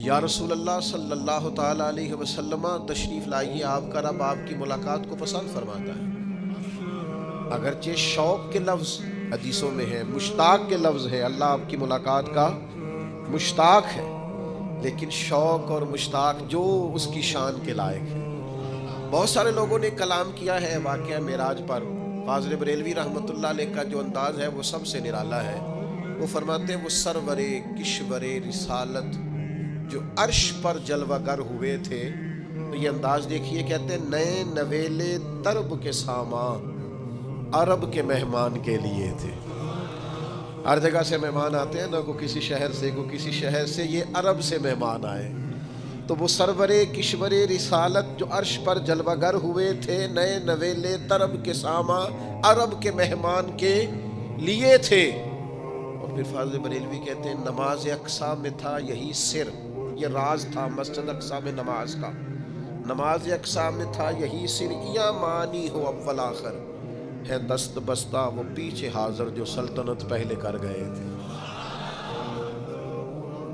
یا رسول اللہ صلی اللہ تعالیٰ علیہ وسلم تشریف لائیے، آپ کا رب آپ کی ملاقات کو پسند فرماتا ہے۔ اگرچہ شوق کے لفظ حدیثوں میں ہے، مشتاق کے لفظ ہے، اللہ آپ کی ملاقات کا مشتاق ہے، لیکن شوق اور مشتاق جو اس کی شان کے لائق ہے۔ بہت سارے لوگوں نے کلام کیا ہے واقعہ معراج پر۔ فاضل بریلوی رحمۃ اللہ علیہ کا جو انداز ہے وہ سب سے نرالا ہے۔ وہ فرماتے ہیں وہ سرور کشور رسالت جو عرش پر جلوہ گر ہوئے تھے، تو یہ انداز دیکھیے، کہتے ہیں نئے نویلے طرب کے سامان عرب کے مہمان کے لیے تھے۔ ہر جگہ سے مہمان آتے ہیں نا، کو کسی شہر سے، کو کسی شہر سے، یہ عرب سے مہمان آئے، تو وہ سرور کشور رسالت جو عرش پر جلوہ گر ہوئے تھے، نئے نویلے طرب کے سامان عرب کے مہمان کے لیے تھے۔ اور پھر فاضل بریلوی کہتے ہیں نماز اقصیٰ میں تھا یہی سر، یہ راز تھا مسجد اقصیٰ میں نماز کا۔ نماز اقصیٰ میں تھا یہی سر، یا معنی ہو اول آخر، ہے دست بستہ وہ پیچھے حاضر جو سلطنت پہلے کر گئے تھے۔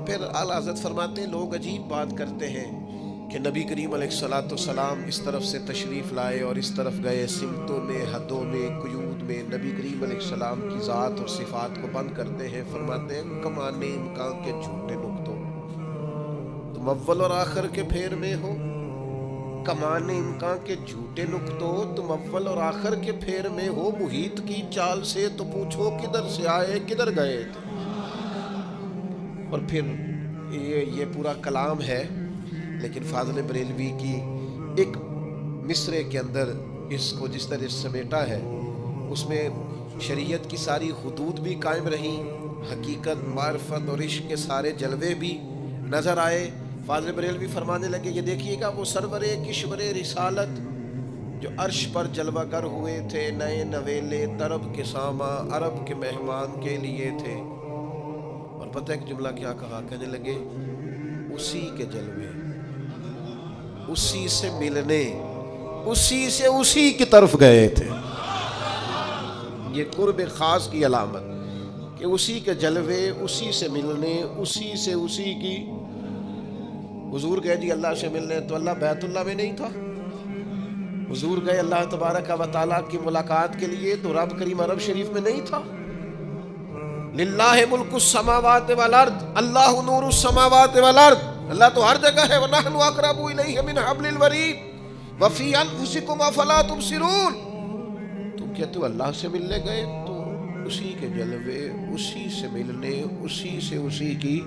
پھر اعلیٰ حضرت فرماتے ہیں لوگ عجیب بات کرتے ہیں کہ نبی کریم علیہ السلام اس طرف سے تشریف لائے اور اس طرف گئے، سمتوں میں، حدوں میں، قیود میں نبی کریم علیہ السلام کی ذات اور صفات کو بند کرتے ہیں۔ فرماتے ہیں کمان امکان کے جھوٹے نقطوں، تم اول اور آخر کے پھیر میں ہو۔ کمان امکان کے جھوٹے نقطوں، تم اول اور آخر کے پھیر میں ہو۔ محیط کی چال سے تو پوچھو کدھر سے آئے کدھر گئے تھے۔ اور پھر یہ پورا کلام ہے، لیکن فاضل بریلوی کی ایک مصرے کے اندر اس کو جس طرح سمیٹا ہے، اس میں شریعت کی ساری حدود بھی قائم رہیں، حقیقت، معرفت اور عشق کے سارے جلوے بھی نظر آئے۔ فاضل بریلوی فرمانے لگے یہ دیکھیے گا وہ سرور کشور رسالت جو عرش پر جلوہ گر ہوئے تھے، نئے نویلے طرب کے ساما عرب کے مہمان کے لیے تھے۔ اور پتہ ایک جملہ کیا کہا، کہنے لگے اسی کے جلوے، اسی سے ملنے، اسی سے اسی کی طرف گئے تھے۔ یہ قرب خاص کی علامت کہ اسی کے جلوے، اسی سے ملنے، اسی سے اسی کی۔ حضور گئے جی اللہ سے ملنے، تو اللہ بیت اللہ میں نہیں تھا۔ حضور گئے اللہ تبارک و تعالیٰ کی ملاقات کے لیے، تو رب کریم عرب شریف میں نہیں تھا۔ للہ ملک السماوات والارض، اللہ نور السماوات والارض، اللہ تو ہر جگہ ہے۔ وَنَحْنُ أَقْرَبُ إِلَيْهِ مِنْ حَبْلِ الْوَرِيدِ وَفِي أَنفُسِكُمْ أَفَلَا تُبْصِرُونَ۔ تم کہتے ہو اللہ سے ملنے گئے، تو اسی کے جلوے، اسی سے ملنے، اسی سے اسی کی